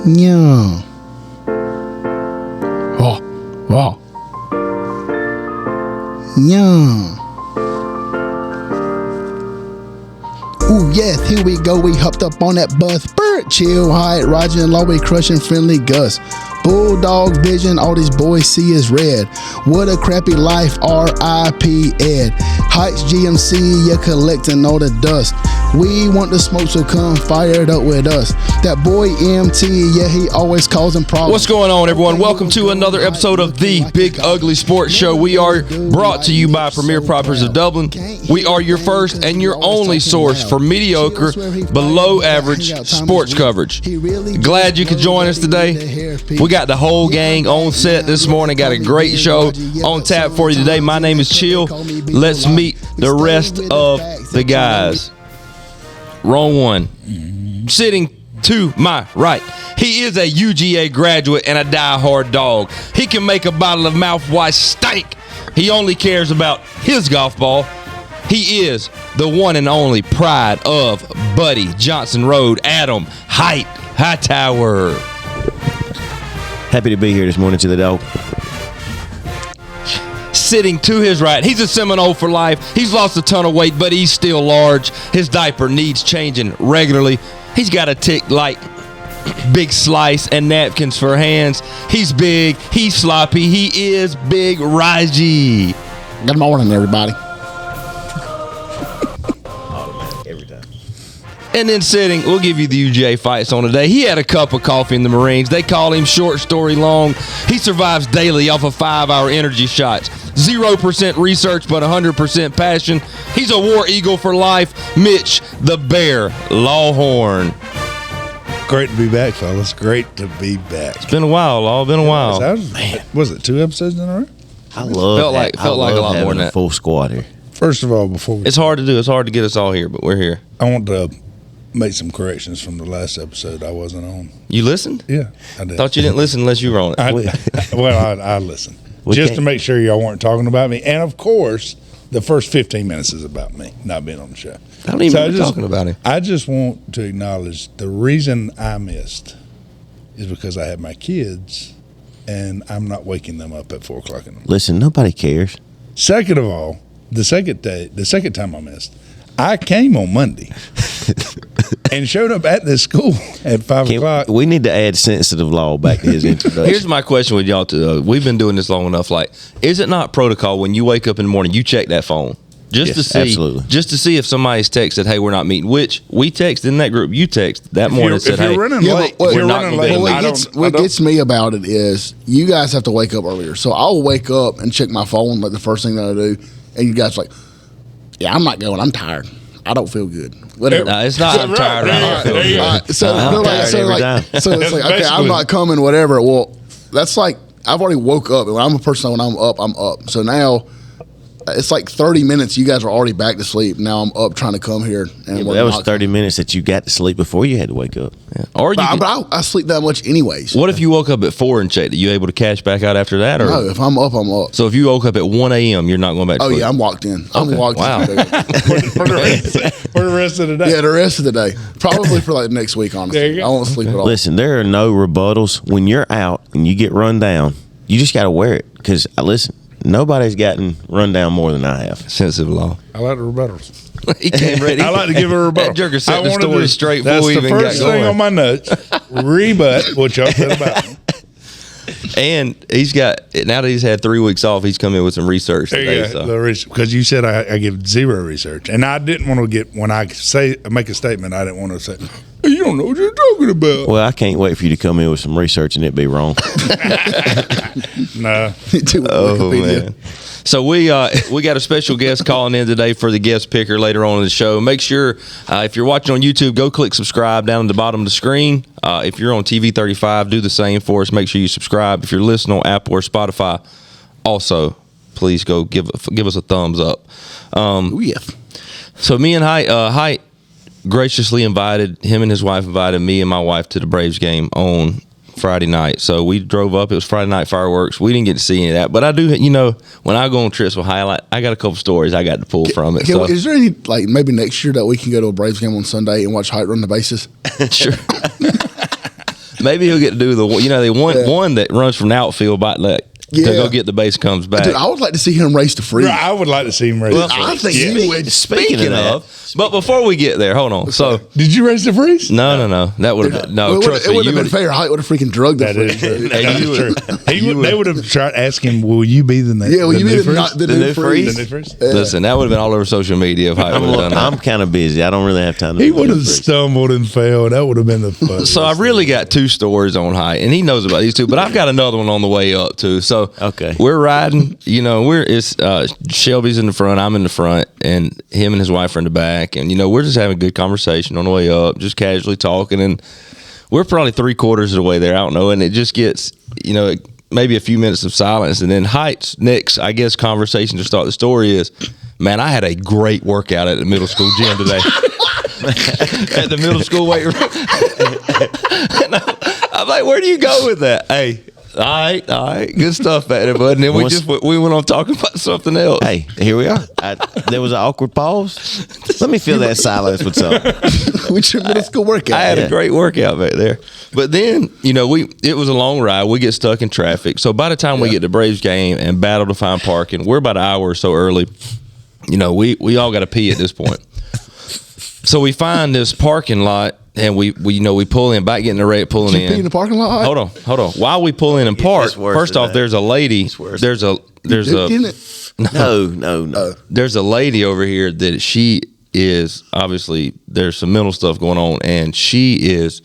Yeah. Oh, wow. Yeah. Ooh, yes, here we go. We hopped up on that bus. Bert, chill, Hight, Roger and Lowy crushing friendly Gus. Bulldog vision, all these boys see is red. What a crappy life, R.I.P. Ed. Hight's GMC, you're collecting all the dust. We want the smoke, so come fire it up with us. That boy MT, yeah, he always causing problems. What's going on, everyone? Welcome to another episode of the Big Ugly Sports Show. We are brought to you by Premier Properties of Dublin. We are your first and your only source for mediocre, below average sports coverage. Glad you could join us today. We got the whole gang on set this morning. Got a great show on tap for you today. My name is Chill. Let's meet the rest of the guys. Wrong one. Sitting to my right, he is a UGA graduate and a die-hard dog. He can make a bottle of mouthwash stink. He only cares about his golf ball. He is the one and only pride of Buddy Johnson Road, Adam Hight Hightower. Happy to be here this morning to the dog. Sitting to his right, he's a Seminole for life. He's lost a ton of weight, but he's still large. His diaper needs changing regularly. He's got a tick like Big Slice and napkins for hands. He's big. He's sloppy. He is Big Raji. Good morning, everybody. Every time. And then sitting, we'll give you the UGA fights on today. He had a cup of coffee in the Marines. They call him short story long. He survives daily off of 5-hour energy shots. 0% research, but 100% passion. He's a war eagle for life. Mitch, the Bear Lawhorn. Great to be back, fellas. Great to be back. It's been a while, Law. Been a while. Was it 2 episodes in a row? I love Felt like a lot more than that. Full squad here. First of all, before we It's hard to do. It's hard to get us all here, but we're here. I want to make some corrections from the last episode I wasn't on. You listened? Yeah, I did. Thought you didn't listen unless you were on it. I listened. Just to make sure y'all weren't talking about me. And, of course, the first 15 minutes is about me not being on the show. I don't even know talking about him. I just want to acknowledge the reason I missed is because I had my kids, and I'm not waking them up at 4 o'clock in the morning. Listen, nobody cares. Second of all, the second time I missed, I came on Monday and showed up at this school at 5 o'clock. We need to add sensitive law back to his introduction. Here's my question with y'all too. We've been doing this long enough. Like, is it not protocol when you wake up in the morning, you check that phone just to see if somebody's texted, "Hey, we're not meeting." Which we text in that group. You text that morning and said, "Hey, what gets me about it is you guys have to wake up earlier. So I'll wake up and check my phone like the first thing that I do, and you guys are like, yeah, I'm not going. I'm tired. I don't feel good. Whatever. No, it's not. I'm tired. I don't feel good. So it's like, okay, I'm not coming. Whatever. Well, that's like I've already woke up, and when I'm a person, when I'm up. So now it's like 30 minutes. You guys are already back to sleep. Now I'm up trying to come here. And that was 30 minutes that you got to sleep before you had to wake up. Yeah. Or I sleep that much anyways. What if you woke up at 4 and checked? Are you able to cash back out after that? Or? No, if I'm up, I'm up. So if you woke up at 1 a.m., you're not going back to sleep? Oh, yeah, I'm locked in. I'm locked in. for the rest of the day. Yeah, the rest of the day. Probably for like next week, honestly. I won't sleep at all. Listen, there are no rebuttals. When you're out and you get run down, you just got to wear it. Because, listen, nobody's gotten run down more than I have. Sensitive Law. I like the rebuttals. He came ready. I like to give a rebuttal. That jerker set the story straight before we even got going. That's the first thing on my notes. Rebut what y'all said about me. And he's got, now that he's had 3 weeks off, he's come in with some research today. Because you said I give zero research. And I didn't want to get, when I make a statement, I didn't want to say, you don't know what you're talking about. Well, I can't wait for you to come in with some research and it be wrong. No. Oh, man. So we got a special guest calling in today for the guest picker later on in the show. Make sure, if you're watching on YouTube, go click subscribe down at the bottom of the screen. If you're on TV 35, do the same for us. Make sure you subscribe. If you're listening on Apple or Spotify, also, please go give us a thumbs up. Yes. So me and Hight graciously invited, him and his wife invited me and my wife to the Braves game on Friday night. So we drove up. It was Friday night fireworks. We didn't get to see any of that, but I do, when I go on trips with Highlight, I got a couple stories I got to pull from it. So. Is there any, maybe next year that we can go to a Braves game on Sunday and watch Hight run the bases? Sure. Maybe he'll get to do they want one that runs from the outfield back to go get the base, comes back. Dude, I would like to see him race the freeze. I would like to see him race the freeze. I think he would. Speaking of, but before we get there, hold on. So, did you race the freeze? No. That would have been trust It me. would have been fair. Height would have freaking drugged that freeze. They would have tried asking, "Will you be the next?" Yeah, will you be the new freeze? The new freeze? Listen, that would have been all over social media if Height would have done that. I'm kind of busy. I don't really have time to He would have stumbled and fell. That would have been the fun. So I really got two stories on Height, and he knows about these two, but I've got another one on the way up too. So we're riding. Shelby's in the front, I'm in the front, and him and his wife are in the back, and we're just having a good conversation on the way up, just casually talking, and we're probably 3/4 of the way there. I don't know, and it just gets maybe a few minutes of silence, and then Height's next, I guess, conversation to start the story is, man, I had a great workout at the middle school gym today. At the middle school weight room. And I'm like, where do you go with that? Hey, all right, good stuff back there, bud. And then we went on talking about something else. Hey, here we are. There was an awkward pause. Let me fill that silence with something. With your middle school workout. I had a great workout back there. But then, it was a long ride. We get stuck in traffic. So by the time we get to Braves game and battle to find parking, we're about an hour or so early. We all got to pee at this point. So we find this parking lot, and we pull in, back getting the rate, pulling in. Pee in the parking lot? Hold on. While we pull in and park, first off, there's a lady. There's a No. There's a lady over here that she is obviously there's some mental stuff going on, and she is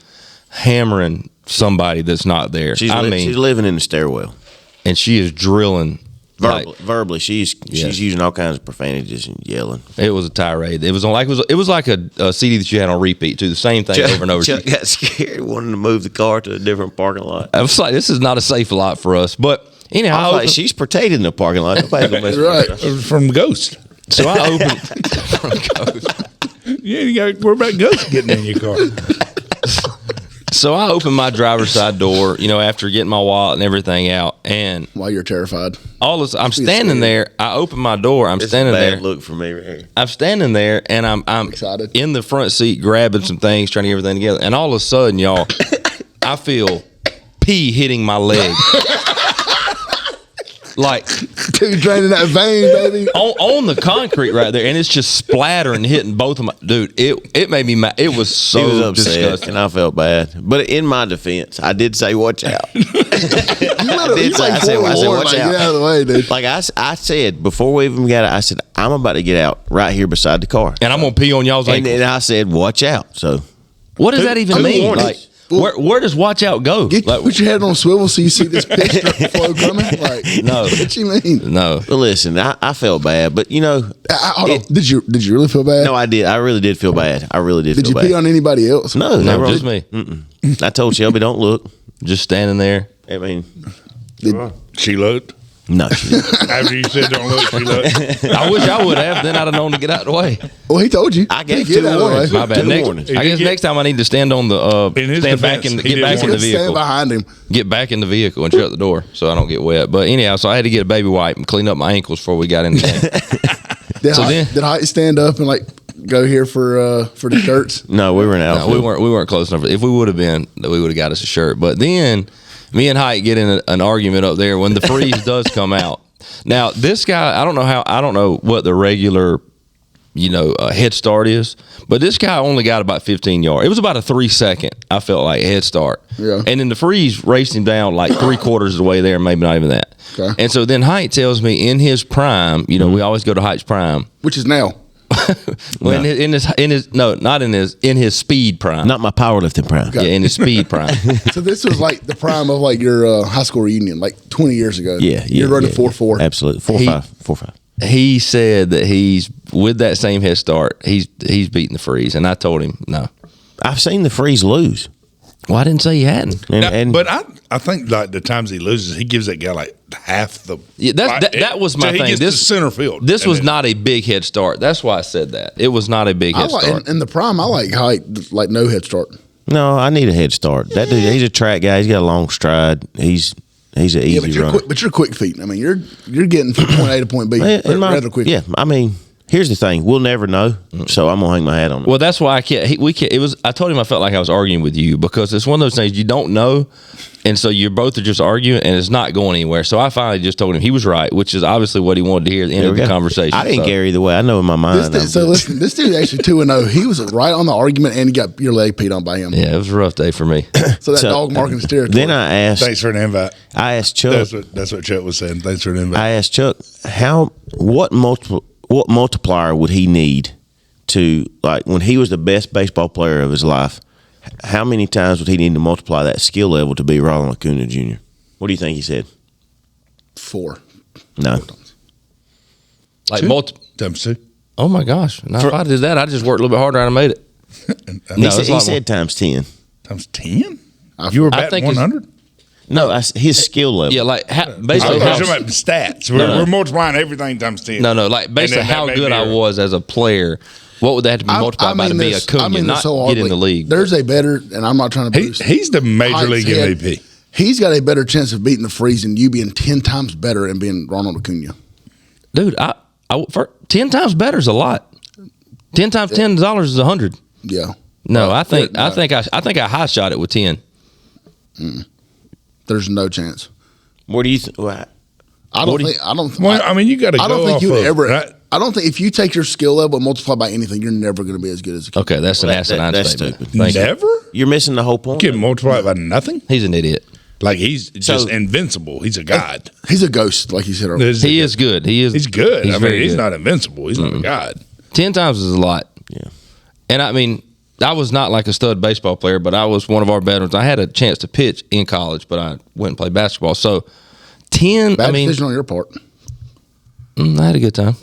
hammering somebody that's not there. She's living in the stairwell, and she is drilling. Verbally, she's using all kinds of profanities and yelling. It was a tirade. It was like a CD that you had on repeat too. The same thing over and over. Chuck got scared, wanting to move the car to a different parking lot. I was like, this is not a safe lot for us. But anyhow, she's protecting the parking lot. Nobody's gonna mess with her. From Ghost. So I opened from Ghost. Yeah, we're about Ghost getting in your car. So I opened my driver's side door, after getting my wallet and everything out, and while you're terrified, I'm standing there. I open my door. I'm standing there. Look for me right here. I'm standing there, and I'm excited in the front seat, grabbing some things, trying to get everything together. And all of a sudden, y'all, I feel pee hitting my leg. Like, dude, draining that vein, baby, on the concrete right there, and it's just splattering, hitting both of my. Dude, it made me mad. It was so disgusting, and I felt bad. But in my defense, I did say, "Watch out." I said, "Watch out." Get out of the way, dude. Like I said before we even got it, I said, "I'm about to get out right here beside the car, and I'm gonna pee on y'all's ankles." And I said, "Watch out." So, what does that even mean? Like, where does watch out go? Put your head on a swivel so you see this pitch flow coming. Like, no, what you mean? No. But listen, I felt bad, but hold on. Did you really feel bad? No, I did. I really did feel bad. I really did. Did feel you pee on anybody else? No, just me. Mm-mm. I told Shelby, don't look. Just standing there. I mean, she looked. No, she didn't. After you said don't look, she looked. I wish I would have. Then I'd have known to get out of the way. Well, he told you. I gave 2 warnings. My bad. I guess next time I need to stand on the get back in the vehicle. Stand behind him. Get back in the vehicle and shut the door so I don't get wet. But anyhow, so I had to get a baby wipe and clean up my ankles before we got in the game. Did Height stand up and go here for the shirts? No, we were in outfield. No, we weren't close enough. If we would have been, we would have got us a shirt. But then me and Height get in an argument up there when the freeze does come out. Now, this guy, I don't know what the regular, head start is, but this guy only got about 15 yards. It was about a 3-second, I felt like, head start. Yeah. And then the freeze raced him down like 3/4 of the way there, maybe not even that. Okay. And so then Height tells me in his prime, we always go to Height's prime. Which is now. Well, not in his speed prime. Not my powerlifting prime. Yeah, in his speed prime. So this was like the prime of your high school reunion, like 20 years ago. Yeah. You're running 4.4. Absolutely. 4.5. He said that he's with that same head start. He's beating the freeze, and I told him no. I've seen the freeze lose. Well, I didn't say he hadn't. But I think like the times he loses, he gives that guy like half the. Yeah, that was my thing. He gets to center field. This was not a big head start. That's why I said that. It was not a big head start. In the prime, I like Height, like no head start. No, I need a head start. That dude, he's a track guy. He's got a long stride. He's an easy runner. But you're quick feet. I mean, you're getting from point A to point B rather quick. Yeah, I mean, Here's the thing: we'll never know. So I'm gonna hang my hat on it. Well, that's why I can't. We can't. It was. I told him I felt like I was arguing with you because it's one of those things you don't know, and so you both are just arguing, and it's not going anywhere. So I finally just told him he was right, which is obviously what he wanted to hear at the end of the conversation. I didn't care either way. I know in my mind. Listen, this dude actually 2-0. He was right on the argument, and he got your leg peed on by him. Yeah, it was a rough day for me. So dog marking his territory. Then I asked. Thanks for an invite. I asked Chuck. That's what Chuck was saying. Thanks for an invite. I asked Chuck what multiplier would he need to, like, when he was the best baseball player of his life, how many times would he need to multiply that skill level to be Ronald Acuna Jr.? What do you think he said? 4. No. Like times 2. Oh my gosh! Now if I did that, I just worked a little bit harder and I made it. He said times 10. Times 10? You were batting 100? No, his skill level. Yeah, like I'm basically talking about stats. We're multiplying everything times 10. No, like basically how good I was as a player. What would they have to be multiplied by to be Acuna, not get in the league? There's a better, and I'm not trying to boost. He's the major league MVP. He's got a better chance of beating the freeze than you being 10 times better and being Ronald Acuna. Dude, for 10 times better is a lot. 10 times $10 is 100. Yeah. No, I think I high shot it with 10. There's no chance. What do you think? Well, I don't think. Well, I mean, you got to go. I don't think you would ever. Right? I don't think if you take your skill level and multiply by anything, you're never going to be as good as Acuna. Okay, that's an asinine that's statement. stupid. Never? You're missing the whole point. You can multiply it by nothing? He's an idiot. Like, he's just invincible. He's a god. He's a ghost, like you said earlier. He is good. He's good. I mean, he's good. not invincible. He's not a god. 10 times is a lot. Yeah. And I mean, I was not like a stud baseball player, but I was one of our veterans. I had a chance to pitch in college, but I went and played basketball. So 10, Bad decision on your part. I had a good time.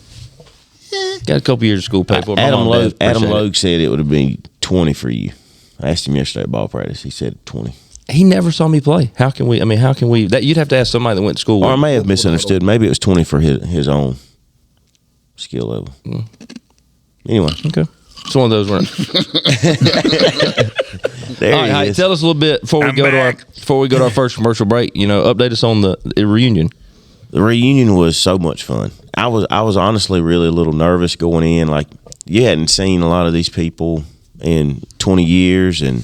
Got a couple years of school paid for. Adam Logue said it would have been 20 for you. I asked him yesterday at ball practice. He said 20. He never saw me play. How can we? That you'd have to ask somebody that went to school. Or I may have misunderstood. Maybe it was 20 for his own skill level. Anyway. Okay. It's one of those weren't. There All right, tell us a little bit before we go to our first commercial break. Update us on the reunion. The reunion was so much fun. I was honestly really a little nervous going in. Like, you hadn't seen a lot of these people in 20 years, and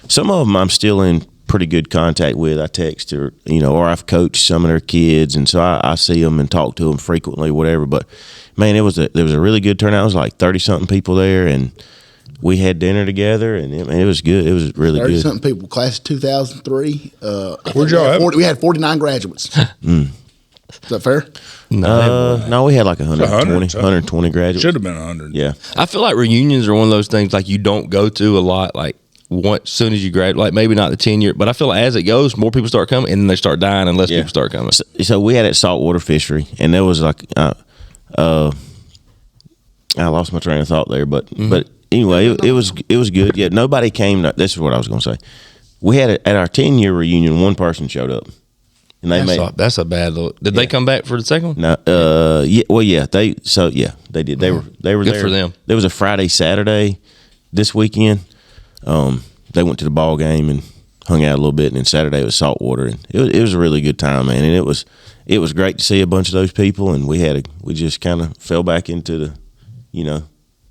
some of them I'm still in pretty good contact with. I text or or I've coached some of their kids, and so I see them and talk to them frequently, whatever. But man, there was a really good turnout. It was like 30-something people there, and we had dinner together, and it was good. It was really good. 30-something people, class of 2003. Where'd y'all have? We had 49 graduates. Is that fair? No, we had like 120 graduates. Should have been 100. Yeah. I feel like reunions are one of those things like you don't go to a lot. Like once soon as you graduate, like maybe not the 10-year, but I feel like as it goes, more people start coming, and then they start dying, and less people start coming. So we had it at Saltwater Fishery, and there was like I lost my train of thought there, but anyway, it was good. Yeah, nobody came. This is what I was going to say. We had it at our 10-year reunion. One person showed up. And that's a bad look. Did they come back for the second one? No, they did. They were Good there for them. There was a Friday, Saturday this weekend. They went to the ball game and hung out a little bit, and then Saturday was saltwater, and it was a really good time, man. And it was great to see a bunch of those people, and we just kind of fell back into the,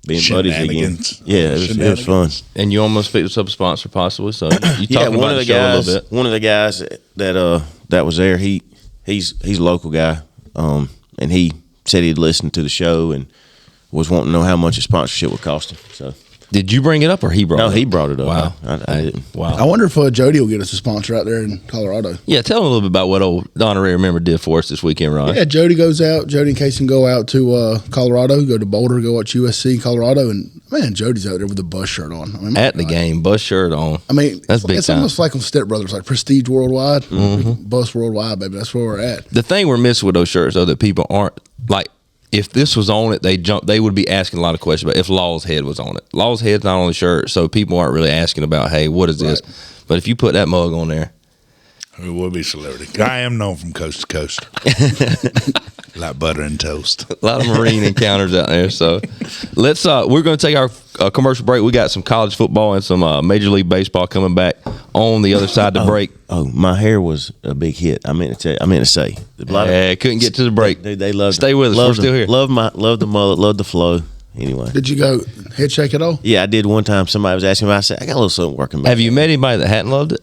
being buddies again. Yeah, it was fun. And you almost picked up a sponsor, possibly. So you talked about the show a little bit. One of the guys that was there, he's a local guy, and he said he'd listened to the show and was wanting to know how much a sponsorship would cost him. So, did you bring it up, or he brought it up? No, he brought it up. Wow, I didn't. Wow. I wonder if Jody will get us a sponsor out there in Colorado. Yeah, tell him a little bit about what old Honorary Member did for us this weekend, Ron. Yeah, Jody and Casey go out to Colorado, go to Boulder, go watch USC Colorado, and man, Jody's out there with a bus shirt on. I mean, at the game, bus shirt on. I mean, that's big it's time. almost like on Step Brothers, like Prestige Worldwide, Bus Worldwide, baby. That's where we're at. The thing we're missing with those shirts, though, that people aren't like. If this was on it, they would be asking a lot of questions about if Law's head was on it. Law's head's not on the shirt, so people aren't really asking about, hey, what is this? But if you put that mug on there, it would be celebrity. I am known from coast to coast. Like butter and toast. A lot of Marine encounters out there. So let's we're going to take our commercial break. We got some college football and some Major League Baseball coming back on the other side of the break. Oh, my hair was a big hit. I meant to say. Couldn't get to the break. They love. Stay with us. We're still here. Love the mullet. Love the flow. Anyway, Did you go head shake at all? yeah, I did one time. Somebody was asking me. I said, I got a little something working. Back Have you met anybody that hadn't loved it?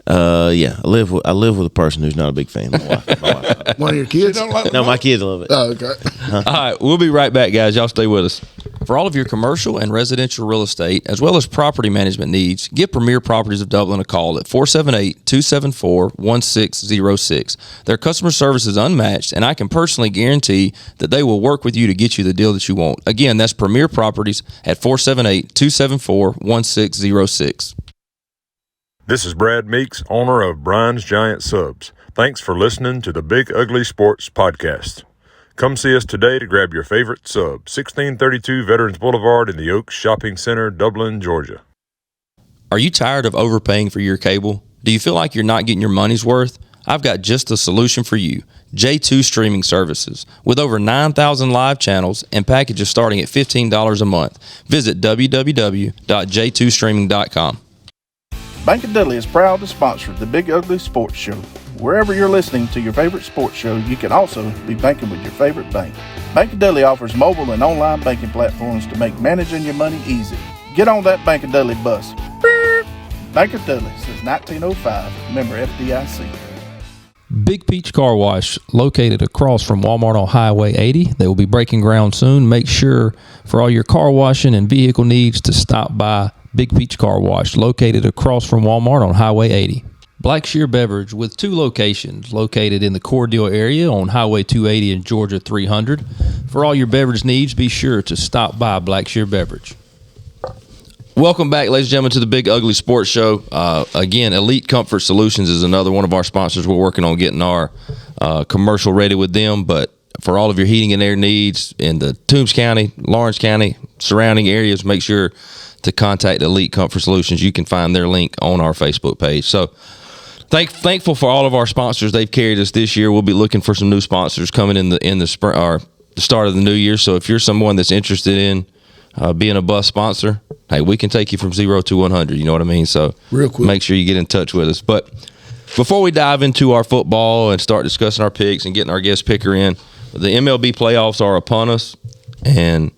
Yeah, I live with a person who's not a big fan. My wife. One of your kids? No, my kids love it. Oh, okay. All right, we'll be right back, guys. Y'all stay with us. For all of your commercial and residential real estate, as well as property management needs, give Premier Properties of Dublin a call at 478-274-1606. Their customer service is unmatched, and I can personally guarantee that they will work with you to get you the deal that you want. Again, that's Premier Properties at 478-274-1606. This is Brad Meeks, owner of Brian's Giant Subs. Thanks for listening to the Big Ugly Sports Podcast. Come see us today to grab your favorite sub, 1632 Veterans Boulevard in the Oaks Shopping Center, Dublin, Georgia. Are you tired of overpaying for your cable? Do you feel like you're not getting your money's worth? I've got just the solution for you. J2 Streaming Services. With over 9,000 live channels and packages starting at $15 a month. Visit www.j2streaming.com. Bank of Dudley is proud to sponsor the Big Ugly Sports Show. Wherever you're listening to your favorite sports show, you can also be banking with your favorite bank. Bank of Dudley offers mobile and online banking platforms to make managing your money easy. Get on that Bank of Dudley bus. Beep. Bank of Dudley since 1905. Member FDIC. Big Peach Car Wash, located across from Walmart on Highway 80. They will be breaking ground soon. Make sure for all your car washing and vehicle needs to stop by Big Peach Car Wash, located across from Walmart on Highway 80. Blackshear Beverage with 2 locations, located in the Cordele area on Highway 280 and Georgia 300. For all your beverage needs, be sure to stop by Blackshear Beverage. Welcome back, ladies and gentlemen, to the Big Ugly Sports Show. Again, Elite Comfort Solutions is another one of our sponsors. We're working on getting our commercial ready with them, but for all of your heating and air needs in the Toombs County, Lawrence County, surrounding areas, make sure to contact Elite Comfort Solutions. You can find their link on our Facebook page. So thankful for all of our sponsors. They've carried us this year. We'll be looking for some new sponsors coming in the spring or the start of the new year. So if you're someone that's interested in being a bus sponsor, hey, we can take you from 0 to 100. You know what I mean? So real quick, make sure you get in touch with us. But before we dive into our football and start discussing our picks and getting our guest picker in, the MLB playoffs are upon us, and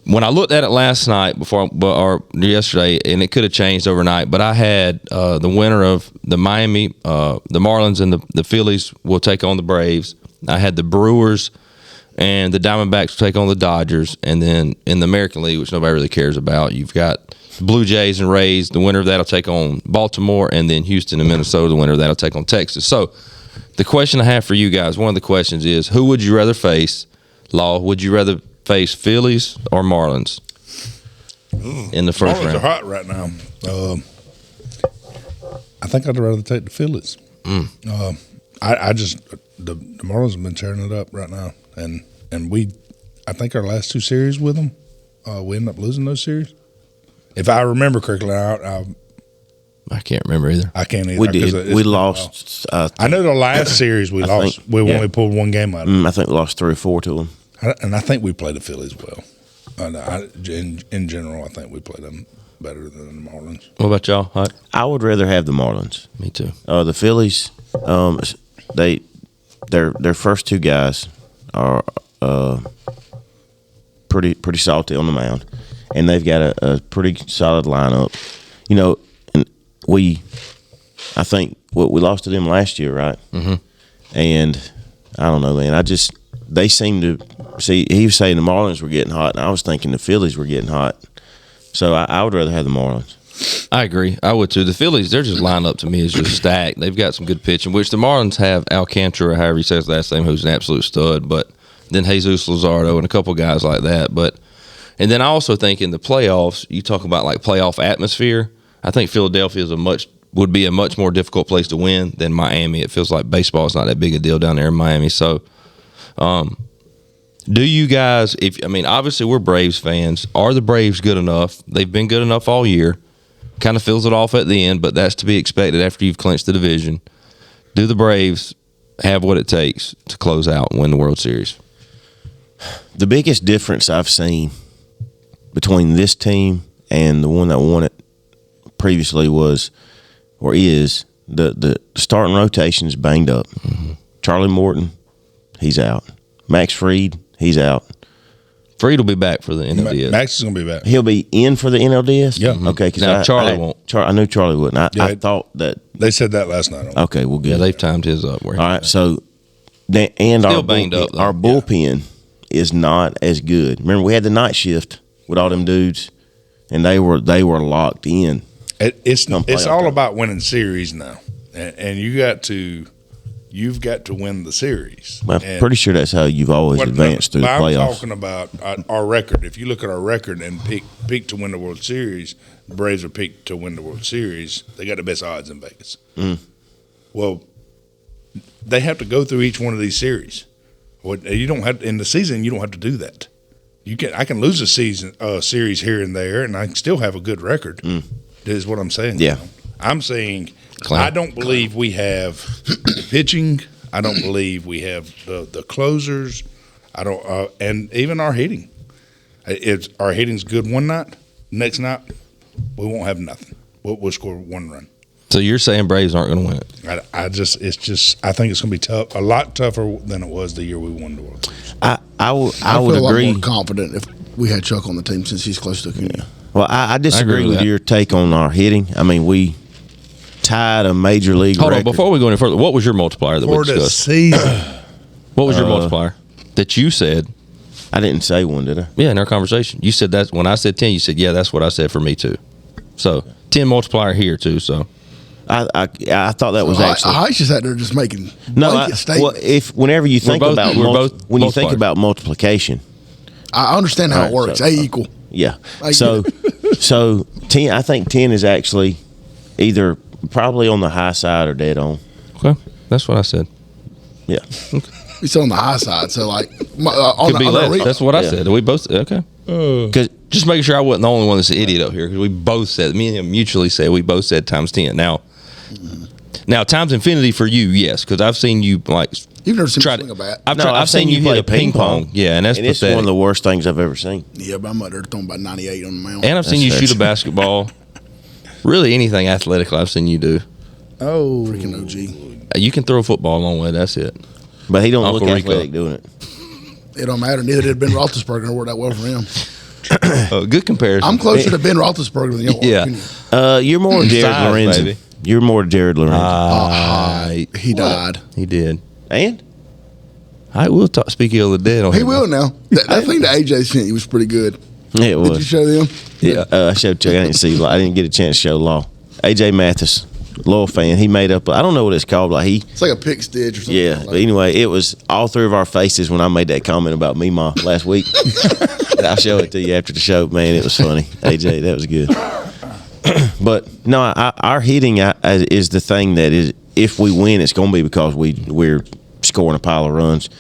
when I looked at it last night or yesterday, and it could have changed overnight, but I had the winner of the Miami, the Marlins and the Phillies will take on the Braves. I had the Brewers and the Diamondbacks will take on the Dodgers. And then in the American League, which nobody really cares about, you've got the Blue Jays and Rays. The winner of that will take on Baltimore, and then Houston and Minnesota. The winner of that will take on Texas. So the question I have for you guys, one of the questions is, who would you rather face? Law, would you rather face Phillies or Marlins in the first Marlins round? are hot right now. I think I'd rather take the Phillies. I just the Marlins have been tearing it up right now, and I think our last 2 series with them, we ended up losing those series. If I remember correctly, I can't remember either. I can't either. We did. We lost. I know the last series we lost. We only pulled 1 game out of it. I think we lost 3 or 4 to them. And I think we played the Phillies well. In general, I think we played them better than the Marlins. What about y'all? Hight? I would rather have the Marlins. Me too. The Phillies, their first 2 guys are pretty salty on the mound, and they've got a pretty solid lineup. You know, and I think we lost to them last year, right? Mm-hmm. And I don't know, man. They seem to see. He was saying the Marlins were getting hot, and I was thinking the Phillies were getting hot. So I would rather have the Marlins. I agree. I would too. The Phillies, their just lineup to me is just stacked. They've got some good pitching, which the Marlins have Alcantara, however you say his last name, who's an absolute stud. But then Jesus Luzardo and a couple guys like that. And then I also think in the playoffs, you talk about like playoff atmosphere. I think Philadelphia would be a much more difficult place to win than Miami. It feels like baseball is not that big a deal down there in Miami. So, do you guys? Obviously we're Braves fans. Are the Braves good enough? They've been good enough all year. Kind of fills it off at the end, but that's to be expected after you've clinched the division. Do the Braves have what it takes to close out and win the World Series? The biggest difference I've seen between this team and the one that won it previously is the starting rotation's banged up. Mm-hmm. Charlie Morton, he's out. Max Fried, he's out. Fried will be back for the NLDS. Max is going to be back. He'll be in for the NLDS? Yeah. Okay. Now, Charlie won't. I knew Charlie wouldn't. I thought that. They said that last night. Okay, well, good. Yeah, they've timed his up. All right, so and Still our banged bullpen, up, though. our bullpen is not as good. Remember, we had the night shift with all them dudes, and they were locked in. It's all about winning series now, and you've got to win the series. I'm pretty sure that's how you've always advanced through the playoffs. I'm talking about our record. If you look at our record and pick to win the World Series, the Braves are picked to win the World Series. They got the best odds in Vegas. Well, they have to go through each one of these series. You don't have in the season. You don't have to do that. I can lose a series here and there, and I can still have a good record. Is what I'm saying. Yeah, I'm saying I don't believe we have pitching. I don't believe we have the closers. I don't, and even our hitting. Our hitting's good one night. Next night, we won't have nothing. We'll score one run. So you're saying Braves aren't going to win it? I think it's going to be tough, a lot tougher than it was the year we won the World Series. I would feel a lot agree. more confident if we had Chuck on the team since he's close to Acuna. Well, I disagree agree with with that. your take on our hitting. I mean, we tied a major league Hold record. on, before we go any further, what was your multiplier that we For the discussed? season, What was your multiplier that you said? I didn't say one, did I? Yeah, in our conversation, you said that when I said 10, you said, yeah, that's what I said for me too. So 10 multiplier here too. So I thought that was actually. I just sat there just making No, blanket statements. whenever you think both- about we're both when you think multipliers. about multiplication, I understand how All it right, works. so- A equal. yeah. I So 10. I think 10 is actually either probably on the high side or dead on. okay, that's what I said. Yeah. We still on the high side, so like on Could be the less. That's what I Yeah. said. We both okay. Because Just making sure I wasn't the only one that's an idiot up here because we both said, me and him mutually said we both said times 10. Now times infinity for you, yes, because I've seen you like You've never seen me try swing a bat. I've seen you hit play a ping pong. Yeah, and that's it's pathetic. one of the worst things I've ever seen. Yeah, but I'm out there throwing about 98 on the mound. And I've seen you That's shoot a fair. basketball. Really, anything athletically, I've seen you do. oh, Freaking OG. You can throw a football a long way. That's it. But he don't Uncle look Rico. athletic doing it. It don't matter. Neither did Ben Roethlisberger. It worked out well for him. Good comparison. I'm closer to Ben Roethlisberger than you are. Yeah. You're more Jared Size, Lorenzen. baby. You're more Jared Lorenzen. He died. He did. And I will talk. Speak ill of the dead on He him. will now. That thing that AJ sent you was pretty good. yeah, it Did you was. show them? Yeah. I showed Chuck. I didn't see. I didn't get a chance to show Law. AJ Mathis, loyal fan. He made up. I don't know what it's called. Like he. It's like a pick stitch or something. Yeah, like but anyway, it was all three of our faces when I made that comment about Mima last week. And I'll show it to you after the show. Man, it was funny. AJ, that was good. But no, our hitting is the thing that is. If we win, it's going to be because we're scoring a pile of runs.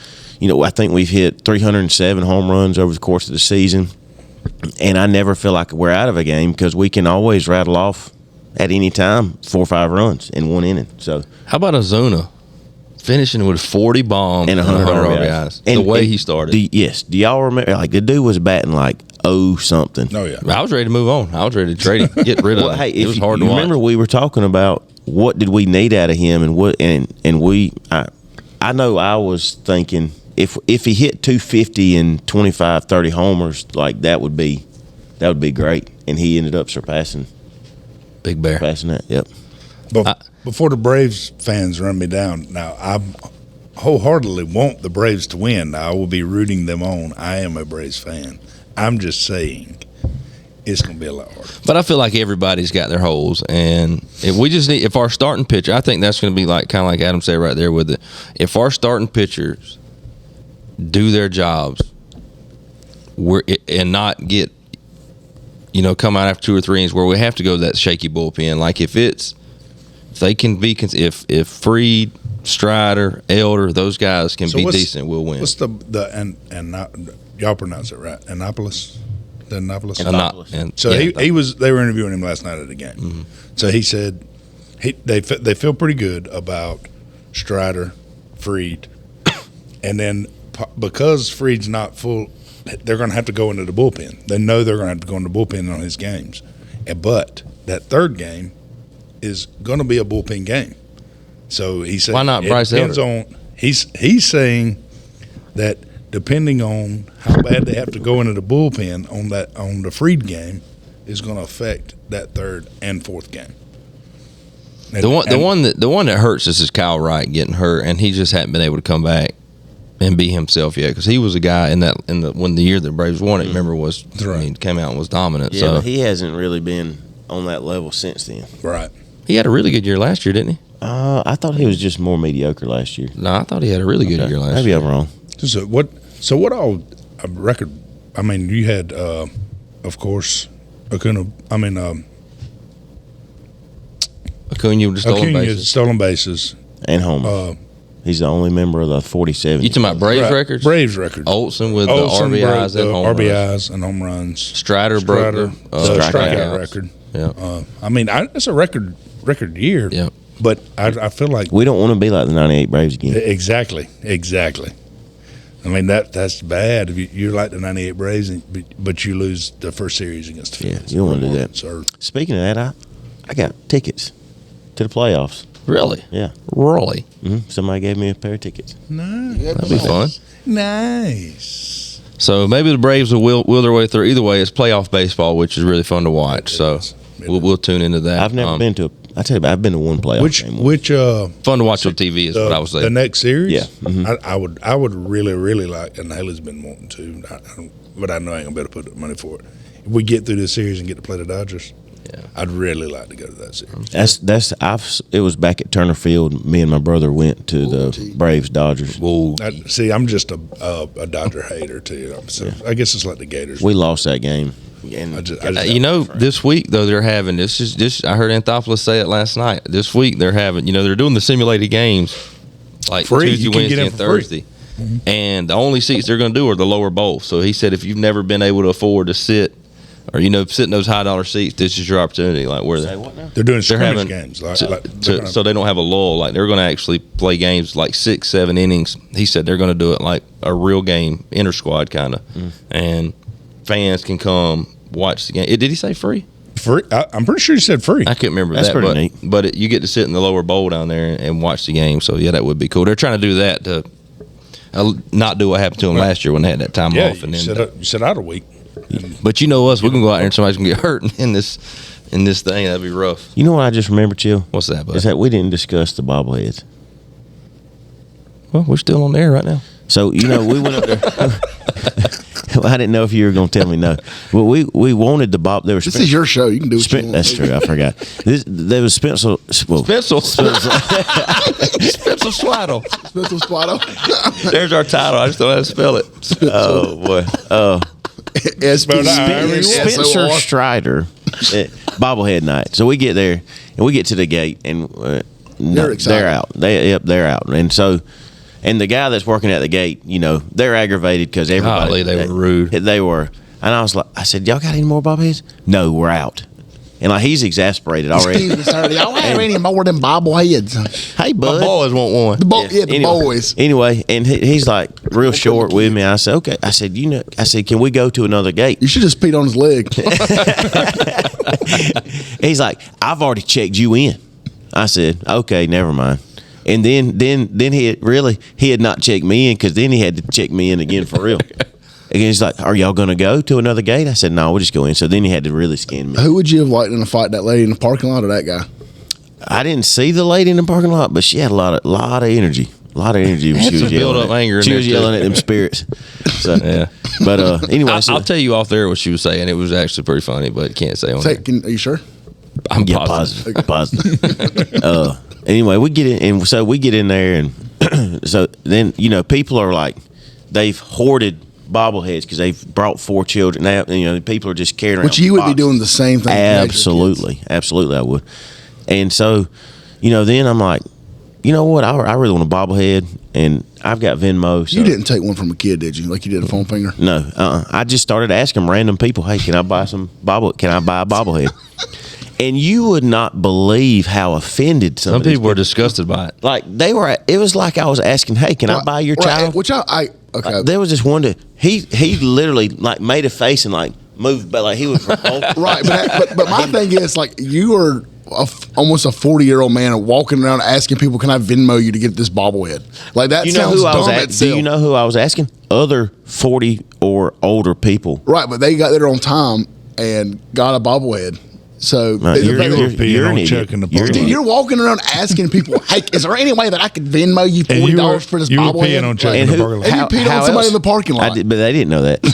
You know, I think we've hit 307 home runs over the course of the season, and I never feel like we're out of a game because we can always rattle off at any time 4 or 5 runs in one inning. So. How about Ozuna finishing with 40 bombs And 100 RBIs. The way he started. Yes. Do y'all remember? Like, the dude was batting like something. oh yeah. I was ready to move on. I was ready to trade him, get rid of Well, him. hey, It was if hard to you watch. remember, we were talking about what did we need out of him, and what, and we. I know I was thinking if he hit 250 and 25, 30 homers, like that would be great, and he ended up surpassing Big Bear. that. Yep. Before the Braves fans run me down, now I wholeheartedly want the Braves to win. Now, I will be rooting them on. I am a Braves fan. I'm just saying it's going to be a lot harder. But I feel like everybody's got their holes, and if our starting pitcher, I think that's going to be like kind of like Adam said right there with it. If our starting pitchers do their jobs, and not get, come out after 2 or 3 innings where we have to go to that shaky bullpen. Like if they can be, if Fried, Strider, Elder, those guys can be decent, we'll win. What's y'all pronounce it right? Annapolis? The Annapolis? So they were interviewing him last night at the game. Mm-hmm. So he said they feel pretty good about Strider, Freed, and then because Freed's not full, they're going to have to go into the bullpen. They know they're going to have to go into the bullpen on his games, but that third game is going to be a bullpen game. So he said, why not Bryce Elder? He's saying that depending on how bad they have to go into the bullpen on the Freed game is going to affect that third and fourth game. And, the one that hurts us is Kyle Wright getting hurt, and he just hadn't been able to come back and be himself yet, because he was a guy when the year the Braves won it. Remember, came out and was dominant. Yeah, so but he hasn't really been on that level since then. Right. he had a really good year last year, didn't he? I thought he was just more mediocre last year. No, I thought he had a really good year last Maybe year. I'm wrong. So what all record? I mean, you had, of course, Acuna. I mean, Acuna with the stolen bases. stolen bases. And homer. He's the only member of the 47. You talking about Braves records? Braves records. Olsen with the RBIs and home runs. RBIs and home runs. Strider broke the strikeout record. Yeah. I mean, it's a record year. Yeah. But I feel like we don't want to be like the 98 Braves again. Exactly. I mean, that's bad if you're like the 98 Braves, but you lose the first series against the Phillies. Yeah, you don't want to do that. Or, Speaking of that, I got tickets to the playoffs. Really? Yeah. Really? Mm-hmm. Somebody gave me a pair of tickets. nice. That'd be fun. Nice. So maybe the Braves will will their way through. Either way, it's playoff baseball, which is really fun to watch. So we'll tune into that. I've never been to I tell you, I've been to one playoff game. Which fun to watch on TV is what I was saying. The next series, Yeah. Mm-hmm. I would really like, and Haley's been wanting to, but I know I ain't gonna be able to put the money for it. If we get through this series and get to play the Dodgers, I'd really like to go to that series. It was back at Turner Field. Me and my brother went to the Braves Dodgers. See, I'm just a Dodger hater too. So I guess it's like the Gators. We lost that game. And this week though they're having this. I heard Anthopoulos say it last night. This week they're having, they're doing the simulated games like free. Tuesday, Wednesday, and Thursday. Mm-hmm. And the only seats they're going to do are the lower bowl. So he said if you've never been able to afford to sit or sit in those high dollar seats, this is your opportunity. Like where they're doing scrimmage games, so they don't have a lull. Like they're going to actually play games like 6-7 innings. He said they're going to do it like a real game, inter squad kind of, and fans can come watch the game. Did he say free? Free? I'm pretty sure he said free. I can't remember That's that, pretty neat. But you get to sit in the lower bowl down there and watch the game. So that would be cool. They're trying to do that to not do what happened to them last year when they had that time off. And you sit out a week. But us, we're gonna go out there and somebody's gonna get hurt in this thing. That'd be rough. You know what I just remembered, Chill? What's that, bud? Is that we didn't discuss the bobbleheads. Well, we're still on there right now. So we went up there. Well, I didn't know if you were going to tell me no. Well, we wanted the bob. There was This is your show. You can do what you want. That's true. I forgot. There was Spencer. Spencer Swaddle. Spencer Swaddle. There's our title. I just don't know how to spell it. Oh boy. Spencer Strider. Bobblehead night. So we get there and we get to the gate and they're out. They're out. And so. And the guy that's working at the gate, they're aggravated because everybody. They were rude. They were. And I said, y'all got any more bobbleheads? No, we're out. And he's exasperated already. Y'all have any more of them bobbleheads? Hey, bud. My boys want one. The boys. Anyway, and he's like real short with me. I said, okay. I said, can we go to another gate? You should just peed on his leg. He's like, I've already checked you in. I said, okay, never mind. And then he had not checked me in because then he had to check me in again for real. And he's like, are y'all going to go to another gate? I said, no, we'll just go in. So then he had to really scan me. Who would you have liked in a fight, that lady in the parking lot or that guy? I didn't see the lady in the parking lot, but she had a lot of energy. A lot of energy when she was yelling. Anger she was yelling at them spirits. So, yeah. But anyway. I'll tell you off there what she was saying. It was actually pretty funny, but can't say on there. Are you sure? I'm positive. Positive. Anyway, we get in, and so we get in there, and so then people are like, they've hoarded bobbleheads because they've brought 4 children. Now people are just carrying around. Which you would be doing the same thing. Absolutely, I would. And so, then I'm like, you know what? I really want a bobblehead, and I've got Venmo. So. You didn't take one from a kid, did you? Like you did a foam finger? No, I just started asking random people, hey, can I buy a bobblehead? And you would not believe how offended Some people were disgusted by it. Like they were. It was like I was asking, "Hey, can I buy your child?" Which I okay. There was this one that he literally like made a face and like moved, but like he was right. But my thing is like you are almost a 40-year-old man walking around asking people, "Can I Venmo you to get this bobblehead?" Like that sounds dumb itself. Do you know who I was asking? Other 40 or older people. Right, but they got there on time and got a bobblehead. So you're an idiot. Dude, you're walking around asking people, "Hey, is there any way that I could Venmo you $40 for this bobblehead?" You were peeing on Chuck in the parking lot. And you peed on somebody in the parking lot. But they didn't know that.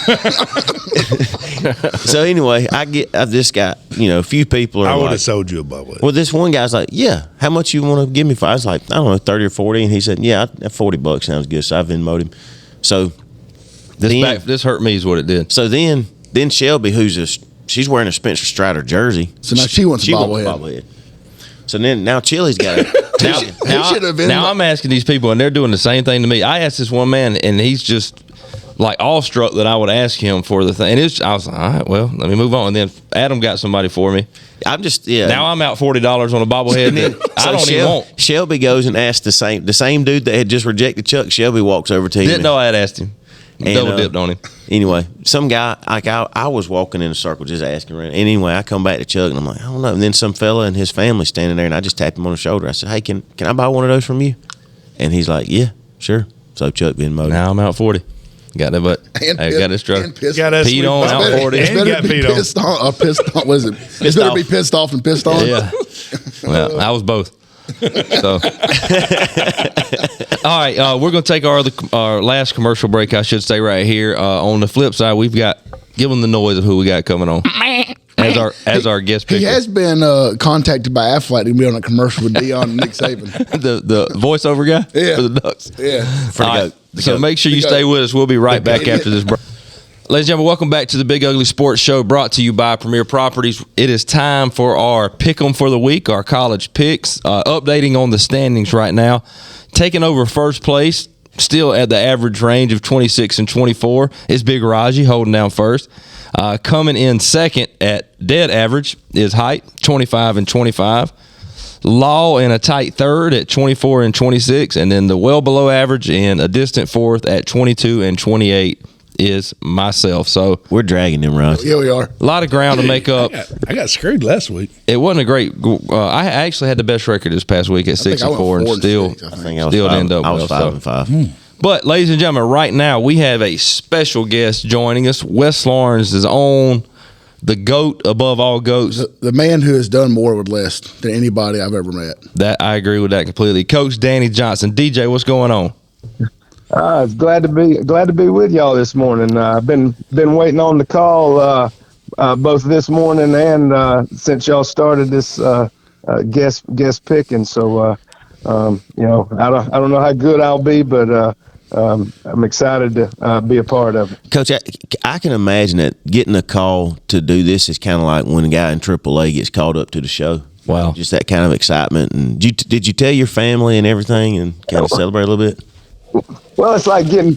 So anyway, I just got a few people are. I would like, have sold you a bobblehead. Well, this one guy's like, "Yeah, how much you want to give me for?" I was like, "I don't know, 30 or 40," and he said, "Yeah, $40 sounds good." So I Venmo'd him. So This hurt me is what it did. So then Shelby, she's wearing a Spencer Strider jersey. So now she wants a bobblehead. So then now Chili's got it. Now I'm asking these people, and they're doing the same thing to me. I asked this one man, and he's just like awestruck that I would ask him for the thing. And I was like, all right, well, let me move on. And then Adam got somebody for me. Now I'm out $40 on a bobblehead. I don't even want. Shelby goes and asks the same dude that had just rejected Chuck. Shelby walks over to him. Didn't know I had asked him. Double dipped on him. Anyway, some guy, like I was walking in a circle just asking around. And anyway, I come back to Chuck and I'm like, I don't know. And then some fella and his family standing there and I just tapped him on the shoulder. I said, "Hey, can I buy one of those from you?" And he's like, "Yeah, sure." So Chuck Venmo'd. Now I'm out 40. Got it, but I got this truck. Peed on out 40. It's better to be pissed on. Pissed on. What is it? It's better to be pissed off and pissed on. Yeah. Well, I was both. So, all right, we're going to take our last commercial break, I should say, right here. On the flip side, we've got, give them the noise of who we got coming on as our guest picker. He has been contacted by Aflac to be on a commercial with Dion and Nick Saban. the voiceover guy for the Ducks. Yeah. So make sure you stay with us. We'll be right back after this break. Ladies and gentlemen, welcome back to the Big Ugly Sports Show, brought to you by Premier Properties. It is time for our pick 'em for the week, our college picks. Updating on the standings right now. Taking over first place, still at the average range of 26 and 24, is Big Raji holding down first. Coming in second at dead average is Hight, 25 and 25. Law in a tight third at 24 and 26, and then the well below average in a distant fourth at 22 and 28. Is myself. So we're dragging them, Ron. Yeah, we are. A lot of ground to make up. I got screwed last week. It wasn't a great. I actually had the best record this past week at 6-4, and still didn't end up well. I was 5 and 5. But, ladies and gentlemen, right now we have a special guest joining us. West Lawrence's own, the GOAT above all goats. The man who has done more with less than anybody I've ever met. That I agree with that completely. Coach Danny Johnson. DJ, what's going on? It's glad to be with y'all this morning. I've been waiting on the call both this morning and since y'all started this guest picking. So I don't know how good I'll be, but I'm excited to be a part of it. Coach, I can imagine that getting a call to do this is kind of like when a guy in AAA gets called up to the show. Wow, just that kind of excitement. And did you tell your family and everything and kind of celebrate a little bit? Well, it's like getting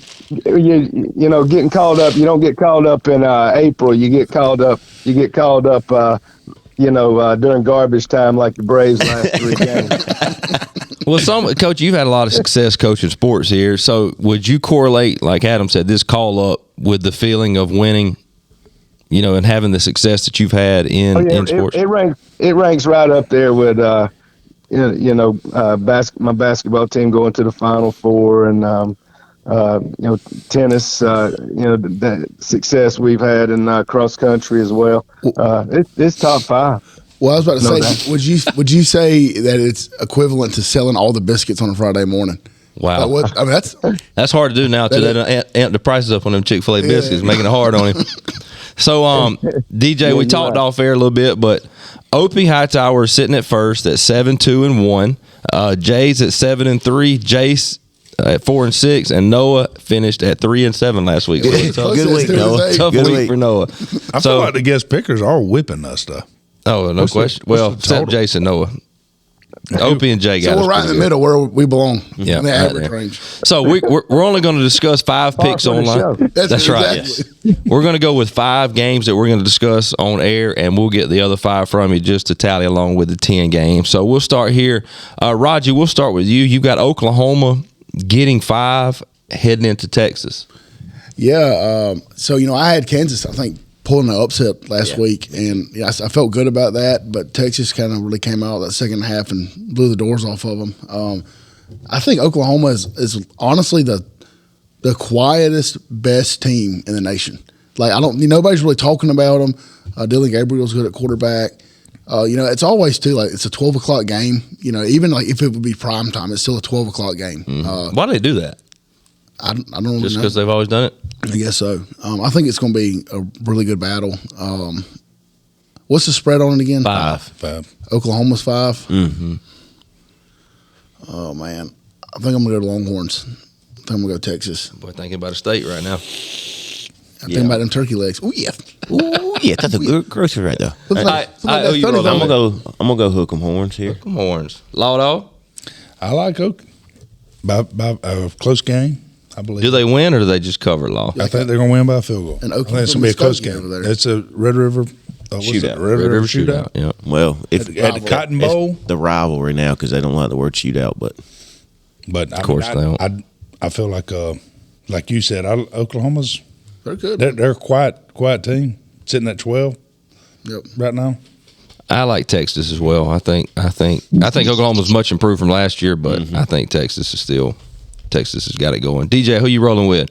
called up. You don't get called up in April. You get called up. During garbage time, like the Braves last 3 games. Well, Coach, you've had a lot of success coaching sports here. So, would you correlate, like Adam said, this call up with the feeling of winning, and having the success that you've had in sports? It ranks right up there with. My basketball team going to the Final Four, and tennis. The success we've had in cross country as well. It's top 5. Well, I was about to say, would you say that it's equivalent to selling all the biscuits on a Friday morning? Wow, that's hard to do now. They amp the prices up on them Chick-fil-A biscuits, making it hard on him. So, DJ, we talked off air a little bit, but Opie Hightower is sitting at first at 7-2-1. Jay's at 7-3. Jace at 4-6, and Noah finished at 3-7 last week. So good week, Noah. Tough week for Noah. I feel like the guest pickers are whipping us stuff. Oh, no question. Well, except Jason Noah. Opie and Jay got So us we're right in pretty the good. middle where we belong. Yeah, in the right average there. range. So we're only going to discuss 5 picks for the online. show. That's right. exactly. We're going to go with 5 games that we're going to discuss on air, and we'll get the other 5 from you just to tally along with the 10 games. So we'll start here. Roger, we'll start with you. You've got Oklahoma getting 5 heading into Texas. Yeah. So, I had Kansas, I think, pulling the upset last week, and I felt good about that, but Texas kind of really came out that second half and blew the doors off of them. I think Oklahoma is honestly the quietest, best team in the nation. Like, nobody's really talking about them. Dylan Gabriel's good at quarterback. It's always too, like, it's a 12 o'clock game. Even like if it would be prime time, it's still a 12 o'clock game. Why do they do that? I don't really Just know. because they've always done it? I guess so. I think it's going to be a really good battle. What's the spread on it again? 5. Oklahoma's 5. Mm-hmm. Oh man, I think I'm going to go to Longhorns. I think I'm going to go Texas. Boy, thinking about a state right now. I'm thinking about them turkey legs. Oh yeah. Ooh, yeah, that's a good grocery right there. Looks like oh, you funny rolled I'm bone. gonna go hook 'em horns here. Come horns. Laudo, I like Oak by a close game. I believe. do they win or do they just cover, Law? I think they're going to win by a field goal. And I think Oakland's it's going to be a gonna be close Skokie game. over there. It's a Red River shootout. Shootout. Red River shootout. Yeah. Well, if At the Cotton Bowl. it's the rivalry now because they don't like the word shootout, but But Of course they don't. I feel like you said, Oklahoma's They're good. they're a quiet team sitting at 12 Yep. right now. I like Texas as well. I think Oklahoma's much improved from last year, but I think Texas has got it going. DJ, who you rolling with?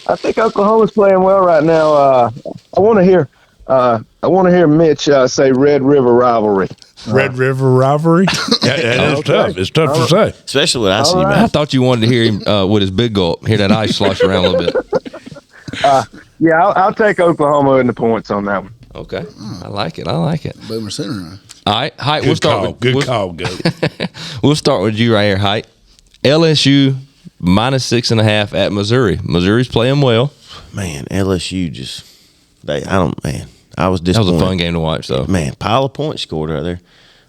I think Oklahoma's playing well right now. I want to hear Mitch say Red River rivalry. Red River rivalry. That is tough. It's tough to say. especially with IC right. I man. thought you wanted to hear him with his big gulp, hear that ice slosh around a little bit. Yeah, I'll take Oklahoma in the points on that one. Okay, I like it. Boomer Center. All right, Hight, Good call, Goat. We'll start with you right here, Hight. LSU -6.5 at Missouri. Missouri's playing well. Man, LSU I was That disappointed. was a fun game to watch, though. Man, pile of points scored right there.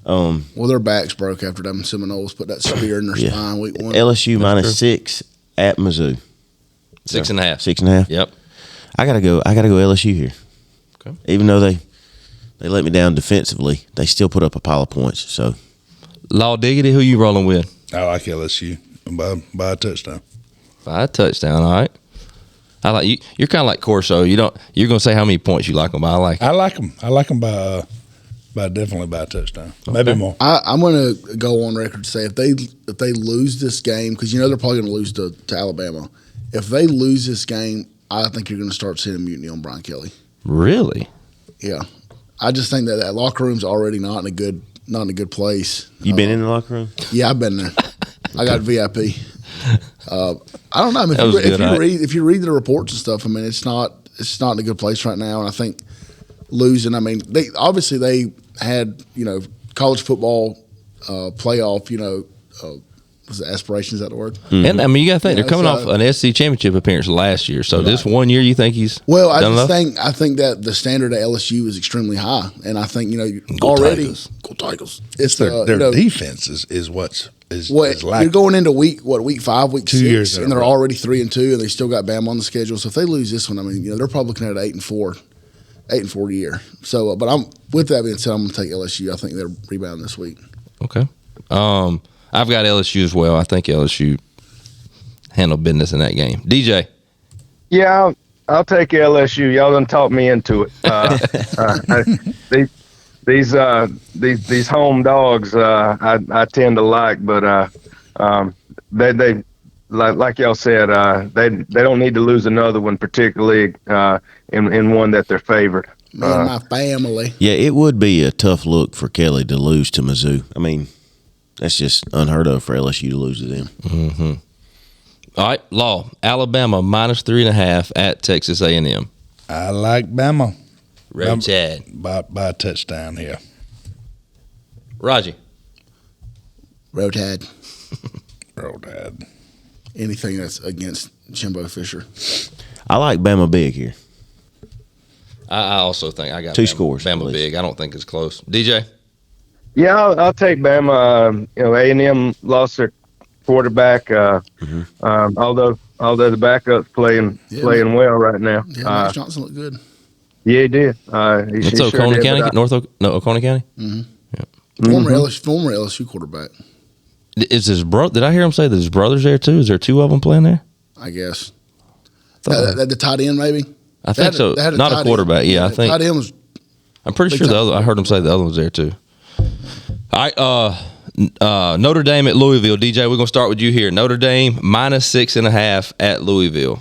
Well, their backs broke after them Seminoles put that spear in their Yeah. spine week 1. LSU -6 at Mizzou. 6.5. 6.5. Yep. I gotta go LSU here. Okay. Even though they let me down defensively, they still put up a pile of points. So Law Diggity, who you rolling with? I like LSU by a touchdown. 5 touchdown. All right. I like you. You're kind of like Corso. You're gonna say how many points you like them. I like. I like them. I like them by definitely by a touchdown, maybe more. I'm going to go on record to say if they lose this game, because they're probably going to lose to Alabama. If they lose this game, I think you're going to start seeing a mutiny on Brian Kelly. Really? Yeah, I just think that locker room's already not in a good place. you been in the locker room? Yeah, I've been there. I got VIP. I don't know. I mean, That was good, if you read the reports and stuff, I mean, it's not in a good place right now. And I think losing. I mean, they had college football playoff. Was it aspirations? Is that the word? And I mean, you got to think Yeah, they're coming off so- an SC championship appearance last year. So this 1 year, you think he's Well, I done just enough? I think that the standard at LSU is extremely high, and I think Go already Tigers. go Tigers. It's Their defense is what is you're lacking. going into week 5, week 2 6, years in a and they're row. already 3-2, and they still got Bama on the schedule. So if they lose this one, I mean, they're probably looking at an 8-4 year. So, but I'm with that being said, I'm going to take LSU. I think they'll rebound this week. Okay. I've got LSU as well. I think LSU handled business in that game. DJ. Yeah, I'll take LSU. Y'all done talked me into it. These home dogs I tend to like, but they like y'all said they don't need to lose another one, particularly in one that they're favored. Me and my family. Yeah, it would be a tough look for Kelly to lose to Mizzou. I mean, that's just unheard of for LSU to lose to them. Mm-hmm. All right, Law. Alabama -3.5 at Texas A&M. I like Bama Red Chad. by a touchdown here. Raji. Road Tide. Roll Tide. Anything that's against Jimbo Fisher. I like Bama big here. I also think I got Two Bama, scores, at Bama least. big. I don't think it's close. DJ. Yeah, I'll take Bama. A&M lost their quarterback. Although the backup's playing well right now. Yeah, Max Johnson looked good. Yeah, he did. It's Oconee County, Oconee County. Former LSU quarterback, Is his bro? Did I hear him say that his brother's there too? Is there two of them playing there? I guess. That the tight end, maybe. I think so. Not a quarterback. End. Yeah, I think. Tight end was. I'm pretty sure the other. I heard him say the other one's there too. All right, Notre Dame at Louisville. DJ, we're gonna start with you here. Notre Dame -6.5 at Louisville.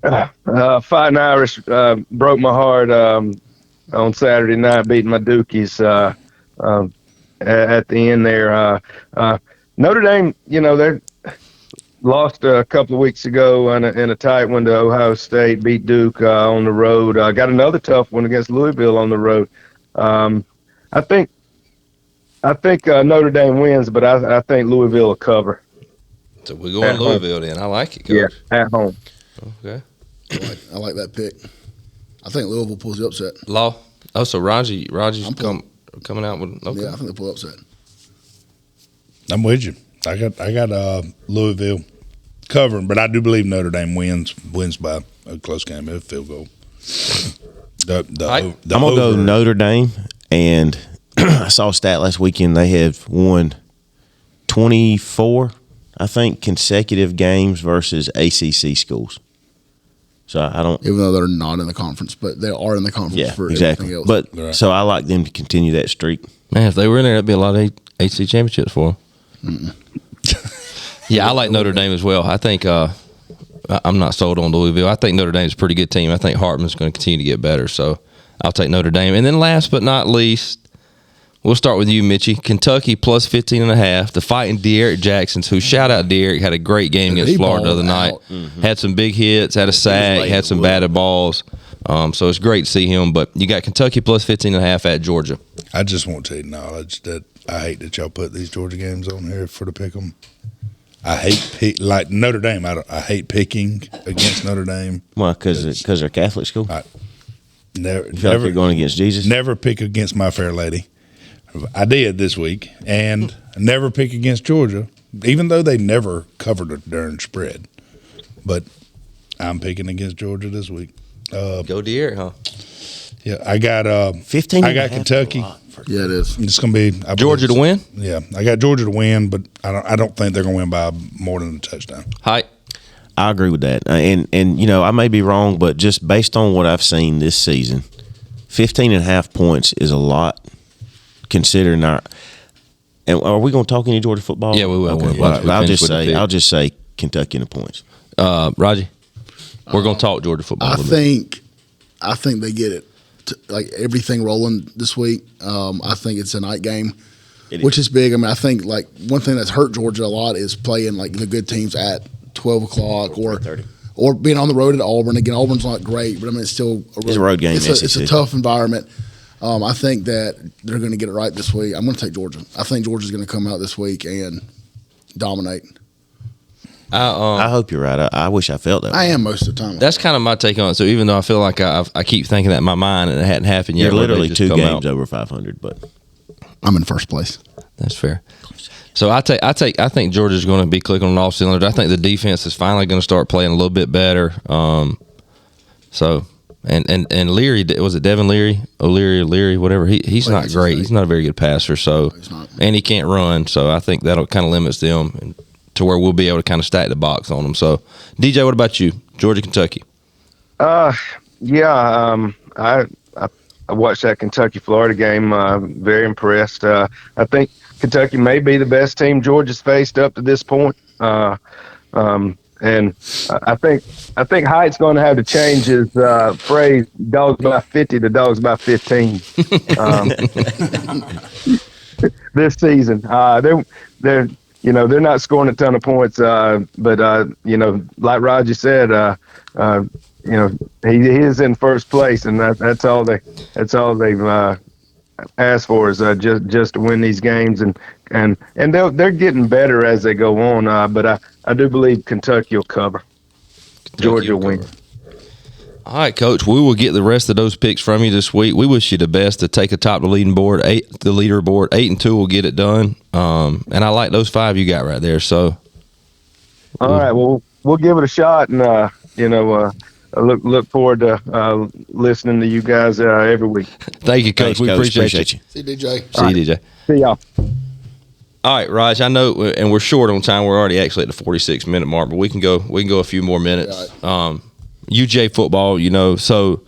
Fighting Irish broke my heart on Saturday night, beating my Dukies at the end there. Notre Dame, they lost a couple of weeks ago in a tight one to Ohio State, beat Duke on the road. Got another tough one against Louisville on the road. I think Notre Dame wins, but I think Louisville will cover. So we're going Louisville then. I like it, Coach. Yeah, at home. Okay. I like that pick. I think Louisville pulls the upset. Law. Oh, so Raji's coming out with. Okay. Yeah, I think they pull the upset. I'm with you. I got Louisville covering, but I do believe Notre Dame wins by a close game, a field goal. I'm gonna go Notre Dame, and I saw a stat last weekend. They have won 24, I think, consecutive games versus ACC schools. So I don't, even though they're not in the conference, but they are in the conference for everything else. But so I like them to continue that streak. Man, if they were in there, that'd be a lot of ACC championships for them. Yeah, I like Notre Dame as well. I think I'm not sold on Louisville. I think Notre Dame's a pretty good team. I think Hartman's going to continue to get better. So I'll take Notre Dame. And then last but not least, we'll start with you, Mitchie. Kentucky plus 15.5. The fighting De'Aaron Jacksons, who, shout out De'Aaron, had a great game against Florida the other night. Had some big hits, had a sack, had some batted balls. So it's great to see him. But you got Kentucky plus 15.5 at Georgia. I just want to acknowledge that I hate that y'all put these Georgia games on here for the pick 'em. I hate like Notre Dame. I hate picking against Notre Dame. Why? Because they're Catholic school. Never you're going against Jesus. Never pick against My Fair Lady. I did this week, and never pick against Georgia, even though they never covered a darn spread. But I'm picking against Georgia this week. Go De'Aaron, huh? Yeah, I got 15. I got Kentucky. Yeah, it is. It's going to be Georgia to win. Yeah, I got Georgia to win, but I don't think they're going to win by more than a touchdown. Hight. I agree with that, and I may be wrong, but just based on what I've seen this season, 15.5 points is a lot. Considering our, and are we going to talk any Georgia football? Yeah, we will. Okay. I'll just say Kentucky in the points. Raji, we're going to talk Georgia football. I think they get it, like everything rolling this week. I think it's a night game, which is big. I mean, I think like one thing that's hurt Georgia a lot is playing like the good teams at 12 o'clock or being on the road at Auburn. Again, Auburn's not great, but I mean it's still a road game. It's a tough environment. I think that they're going to get it right this week. I'm going to take Georgia. I think Georgia's going to come out this week and dominate. I hope you're right. I wish I felt that way. I am most of the time. That's kind of my take on it. So even though I feel like I keep thinking that in my mind and it hadn't happened yet. You're literally 2 games over 500, but I'm in first place. That's fair. So I think Georgia's going to be clicking on all cylinders. I think the defense is finally going to start playing a little bit better. And Leary, was it Devin Leary? O'Leary, whatever. He's not great. He's not a very good passer. So, and he can't run. So I think that'll kind of limits them to where we'll be able to kind of stack the box on them. So, DJ, what about you? Georgia, Kentucky. I watched that Kentucky Florida game. Very impressed. I think Kentucky may be the best team Georgia's faced up to this point. And I think Hight's going to have to change his phrase "dogs by 50" to "dogs by 15" this season. They're not scoring a ton of points, but like Roger said, he is in first place, and that's all they've asked for is just to win these games, and they're getting better as they go on. But I do believe Kentucky will cover. Georgia will win. All right, Coach. We will get the rest of those picks from you this week. We wish you the best to take atop the leaderboard. 8-2 will get it done. And I like those 5 you got right there. So, all right. Well, we'll give it a shot, and look forward to listening to you guys every week. Thank you, Coach. Thanks, we Coach. appreciate you. See you, DJ. See you, DJ. See y'all. All right, Raj. I know, and we're short on time. We're already actually at the 46-minute mark, but we can go a few more minutes. UJ football, So,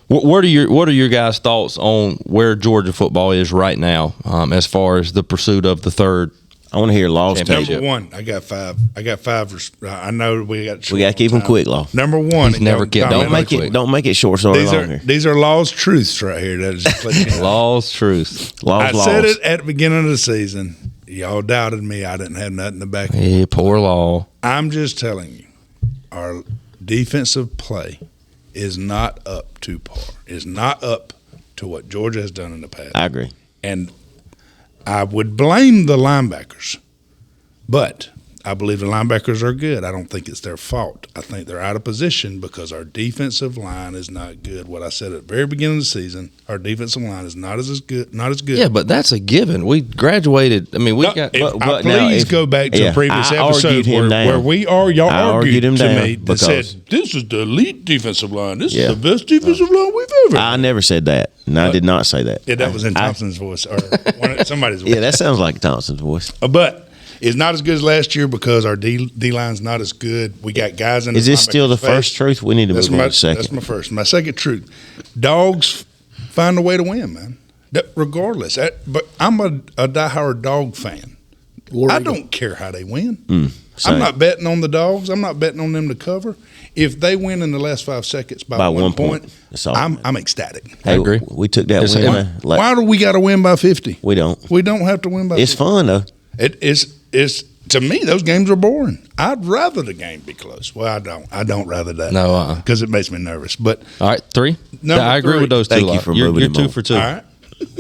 what are your guys' thoughts on where Georgia football is right now, as far as the pursuit of the third? I want to hear Law's take. Number one, I got 5. I know we got. We got to keep them quick, Law. Number one, He's never kept. Don't make it short story longer. These are Law's truths right here. That is just Law's truth. Law's I said it at the beginning of the season. Y'all doubted me. I didn't have nothing to back me. Yeah, poor Law. I'm just telling you, our defensive play is not up to par. Is not up to what Georgia has done in the past. I agree. And I would blame the linebackers, but I believe the linebackers are good. I don't think it's their fault. I think they're out of position because our defensive line is not good. What I said at the very beginning of the season, our defensive line is not as good. Yeah, but that's a given. We graduated. I mean, please go back to a previous episode where y'all argued him to me that said, this is the elite defensive line. This is the best defensive line we've ever had. I never said that. And I did not say that. Yeah, that was in Thompson's voice or somebody's voice. Yeah, that sounds like Thompson's voice. But it's not as good as last year because our D line's not as good. We got guys in. Is this still the first truth? We need to move on to second. That's my first. My second truth: dogs find a way to win, man. Regardless, but I'm a diehard dog fan. I don't care how they win. I'm not betting on the dogs. I'm not betting on them to cover. If they win in the last 5 seconds by 1 point, I'm ecstatic. Hey, I agree. We took that win. Why do we got to win by 50? We don't. We don't have to win by 50. It's fun, though. It's to me, those games are boring. I'd rather the game be close. Well, I don't. I don't rather that. No, because it makes me nervous. But all right, 3. I agree with those two. Thank you for moving You're them 2 on. for 2. All right,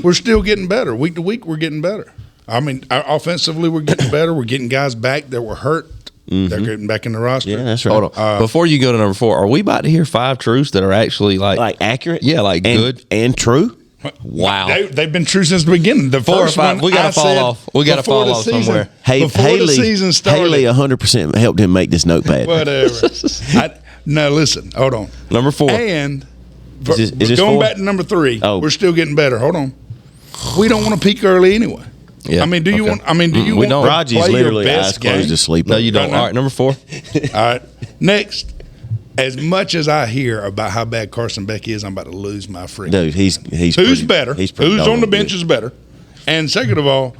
we're still getting better. Week to week, we're getting better. I mean, offensively, we're getting better. We're getting guys back that were hurt. They're getting back in the roster. Yeah, that's right. Hold on. Before you go to number 4, are we about to hear 5 truths that are actually like accurate? Yeah, like good and true. Wow, they've been true since the beginning. The 4 or first 5. one We got to fall off. We got to fall off somewhere. Before the season started, Haley 100% helped him make this notepad. Whatever. No, listen. Hold on. Number 4. And is this going 4? back to number 3, Oh. We're still getting better. Hold on. We don't want to peak early anyway. Yeah. I mean, do you want? I mean, do you want to Raji's play literally your eyes best closed game? to sleep. No, you don't. Right All right, number 4. All right. Next, as much as I hear about how bad Carson Beck is, I'm about to lose my freaking. Dude, he's who's pretty, better? He's pretty Who's on the bench good. is better. And second of all,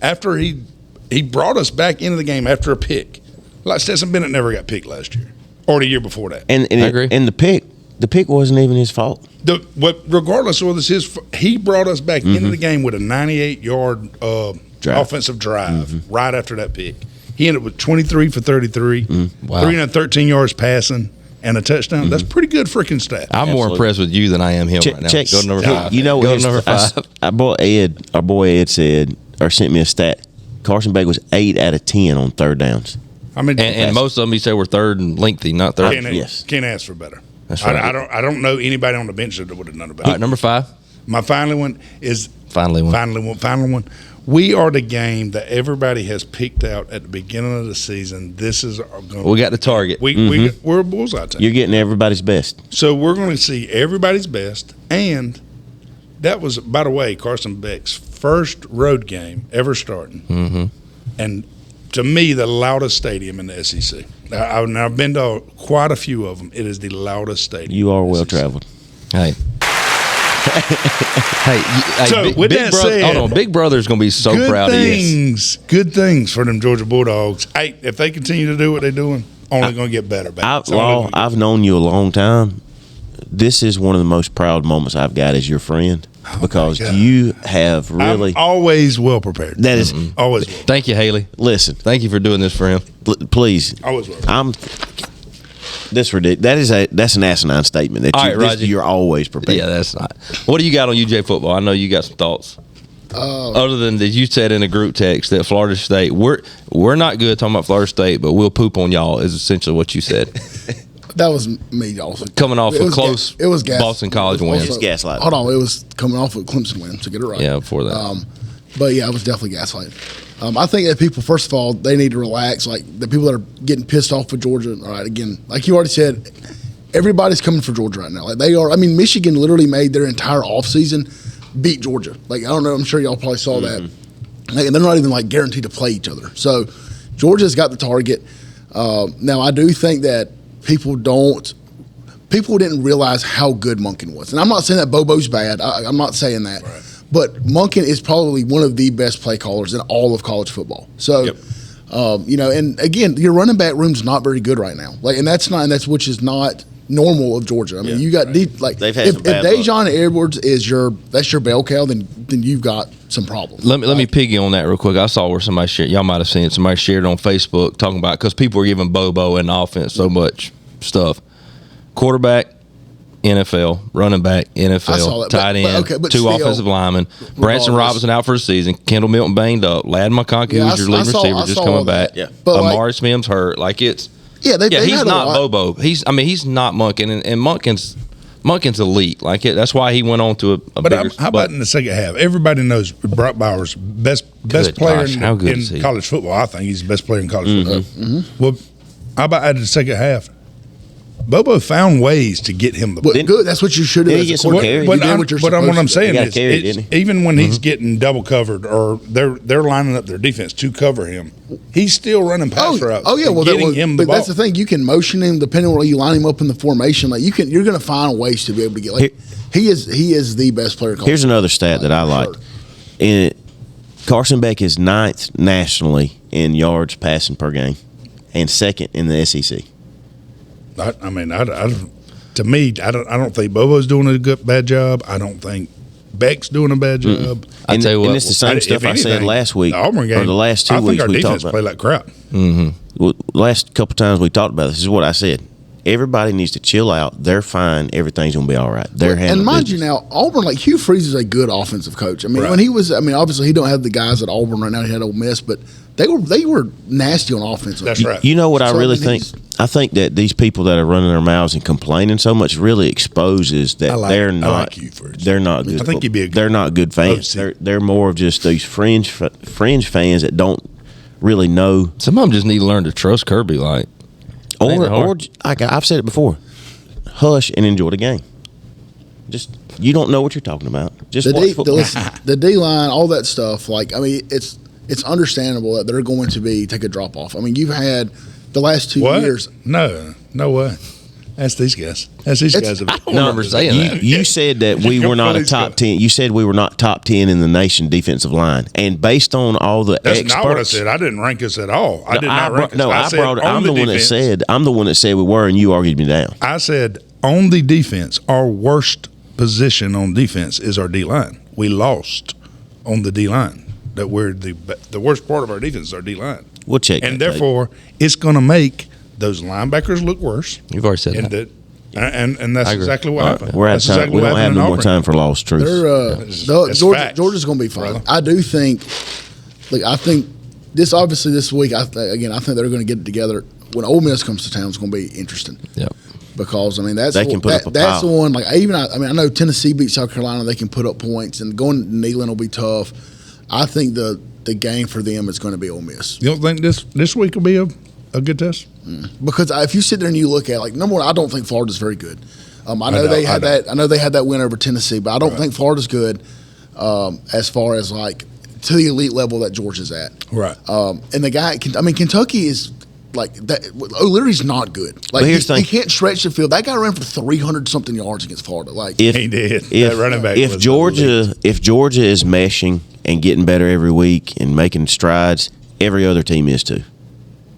after he brought us back into the game after a pick, like Stetson Bennett never got picked last year or the year before that. And I agree. And the pick wasn't even his fault. Regardless of whether it's his, he brought us back into the game with a 98-yard offensive drive right after that pick. He ended up with 23 for 33, 313 yards passing, and a touchdown. That's pretty good freaking stat. I'm more impressed with you than I am him right now. Go to number 5. You know, go to number 5. Our boy Ed said or sent me a stat. Carson Beck was 8 out of 10 on third downs. I mean, and most of them he said were third and lengthy, not third. Can't ask for better. That's right. I don't know anybody on the bench that would have done it better. All right, number 5. My final one is Finally one. Final one. We are the game that everybody has picked out at the beginning of the season. This is we got the target. We're a bullseye team. You're getting everybody's best. So we're going to see everybody's best. And that was, by the way, Carson Beck's first road game ever starting. And to me, the loudest stadium in the SEC. I've been to quite a few of them. It is the loudest stadium. You are well traveled. Hey. So with Big that Brother, said, hold on, Big Brother's going to be so proud of you. Good things for them Georgia Bulldogs. Hey, if they continue to do what they're doing, only going to get better. I've known you a long time. This is one of the most proud moments I've got as your friend because you have really. I'm always well prepared. That is always. Well. Thank you, Haley. Listen, thank you for doing this for him. Please, always well. That's ridiculous. That's an asinine statement. That you're always prepared. Yeah, that's not. What do you got on UJ football? I know you got some thoughts. Other than that, you said in a group text that Florida State, we're not good talking about Florida State, but we'll poop on y'all is essentially what you said. That was me also. Coming off It a was close it was gas. Boston College It was win. It's gaslighting. Hold on, it was coming off a Clemson win, to get it right. Yeah, before that. But yeah, it was definitely gaslighting. I think that people, first of all, they need to relax. Like the people that are getting pissed off with Georgia. All right, again, like you already said, everybody's coming for Georgia right now. Like they are. I mean, Michigan literally made their entire offseason beat Georgia. Like I don't know. I'm sure y'all probably saw that. Like, and they're not even like guaranteed to play each other. So Georgia's got the target. Now I do think that people didn't realize how good Monken was. And I'm not saying that Bobo's bad. I'm not saying that. Right. But Monken is probably one of the best play callers in all of college football. So, and again, your running back room's not very good right now. Like, and that's which is not normal of Georgia. I mean, you got deep, like They've had if some bad Dejon Edwards is that's your bell cow, then you've got some problems. Let me piggy on that real quick. I saw where somebody shared. Y'all might have seen it. Somebody shared it on Facebook talking about because people are giving Bobo and the offense so much stuff. Quarterback, NFL, running back, I saw NFL, that, tight end, but two still, offensive linemen. Branson Robinson out for the season. Kendall Milton banged up. Ladd McConkey, Yeah, who's your lead receiver, just coming back. Yeah. But Amari Smith's hurt. Like it's they he's had a not lot. Bobo. He's not Monken, and Monken's elite. Like it. That's why he went on to a But bigger. how about in the second half? Everybody knows Brock Bowers best player gosh, how good is in he? college football. I think he's the best player in college football. Well, how about at the second half? Bobo found ways to get him the ball. But good. That's what you should have. Yeah, as he a gets some quarterback. carries. You But did what you're what supposed I'm to. saying He got is, carried, didn't he? even when he's getting double covered or they're lining up their defense to cover him, he's still running pass routes. Oh yeah, and well, getting him the but ball. that's the thing. You can motion him depending on where you line him up in the formation. Like you're going to find ways to be able to get. Like he is the best player. In college Here's another stat that I like. Carson Beck is 9th nationally in yards passing per game, and 2nd in the SEC. To me, I don't think Bobo's doing a bad job. I don't think Beck's doing a bad job. I tell you what, and it's the same If stuff I said anything, last week, the Auburn game, or the last 2 I weeks think our we defense talked played about. like crap. Well, last couple times we talked about this is what I said. Everybody needs to chill out. They're fine. Everything's gonna be all right. They're handling and mind business. you now, Auburn, like Hugh Freeze is a good offensive coach. I mean, Right. when he was, obviously he don't have the guys at Auburn right now. He had Ole Miss, but they were nasty on offense. That's right. You know what I So, really I mean, think? I think that these people that are running their mouths and complaining so much really exposes that they're I not. like you first. They're not good. I think you'd be a good they're not good fans. OC. They're more of just these fringe fans that don't really know. some of them just need to learn to trust Kirby. Like Ain't it hard? I've said it before. Hush and enjoy the game. Just you don't know what you're talking about. Just watch football. The D line, all that stuff. Like, I mean, it's understandable that they're going to take a drop off. I mean, you've had the last 2 What? years. No way. That's these guys. That's these guys. I don't remember saying that. You said that we were not a top 10. You said we were not top 10 in the nation defensive line, and based on all the That's experts, not what I said. I didn't rank us at all. I did not rank us. No, I said on I'm the one that defense. said. I'm the one that said we were, and you argued me down. I said on the defense, our worst position on defense is our D line. We lost on the D line. That we're the worst part of our defense is our D line. We'll check, and that tape. therefore it's going to make those linebackers look worse. You've already said And that. and that's I agree. exactly what All happened. We're out of That's time. exactly We what don't have happened no in more Auburn. time for lost truth. It's facts, Georgia's going to be fine. brother. I do think. Like, I think this week. I think they're going to get it together. When Ole Miss comes to town, it's going to be interesting. Yep. Because I mean that's They can put up a that's the pile. one. Like I know Tennessee beat South Carolina. They can put up points, and going to Neyland will be tough. I think the game for them is going to be Ole Miss. You don't think this week will be a good test? Because if you sit there and you look at, like, number one, I don't think Florida's very good. I know they had that win over Tennessee, but I don't think Florida's good as far as like to the elite level that Georgia's at. Right. And the guy, Kentucky is like that. O'Leary's not good. Like But here's the he thing. can't stretch the field. That guy ran for 300 something yards against Florida. Like If He did. If, That running back if was Georgia is meshing and getting better every week and making strides, every other team is too.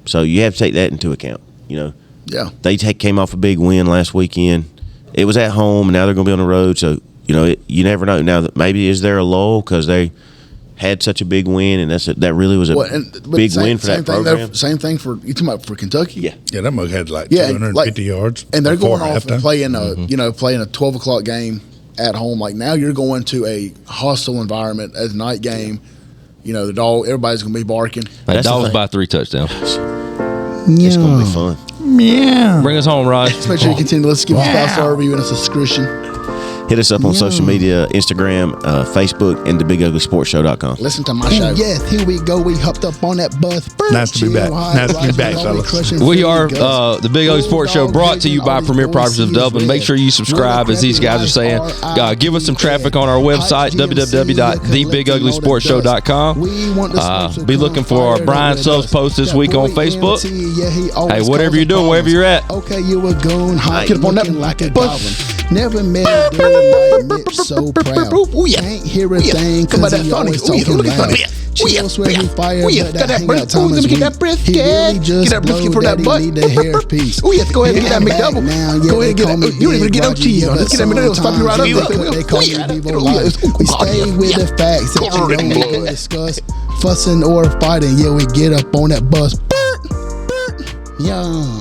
So you have to take that into account. You know, yeah. they came off a big win last weekend. It was at home, and now they're going to be on the road. So you never know. Now that maybe is there a lull because they had such a big win, and that really was a big win for that program. Same thing for you talking about for Kentucky. Yeah. Yeah, that mug had like Yeah, 250 yards. and they're before going off and halftime. playing a 12 o'clock game at home. Like now you're going to a hostile environment as a night game. You know, the dog, everybody's going to be barking. That That's the dog's thing. by 3 touchdowns. It's going to be fun. Meow. Bring us home, Raj. Let's make sure you continue. Let's give us a 5-star review and a subscription. Hit us up on social media, Instagram, Facebook, and thebiguglysportshow.com. Listen to my show. Yes, here we go. We hopped up on that bus. Nice to be back. Nice to be back, fellas. We are the Big Ugly Sports Show, brought to you by Premier Properties of Dublin. Make sure you subscribe, as these guys are saying. Give us some traffic on our website, www.thebiguglysportshow.com. Be looking for our Brian Subs post this week on Facebook. Hey, whatever you're doing, wherever you're at. Okay, you a goon. Get up on that like a goblin. Never met a dude like Mitch so proud. Can't hear a thing cause he always talking loud. Chill, swear he fire, but that hangout time is weak. He really just blow that he need the hair piece. Go ahead and get that McDouble. Go ahead and get that. You don't even get no cheese on it. Get that McDouble. Stop you right up there. They call me Vivo Life. We stay with the facts that you don't even discuss. Fussing or fighting, yeah, we get up on that bus. Yeah.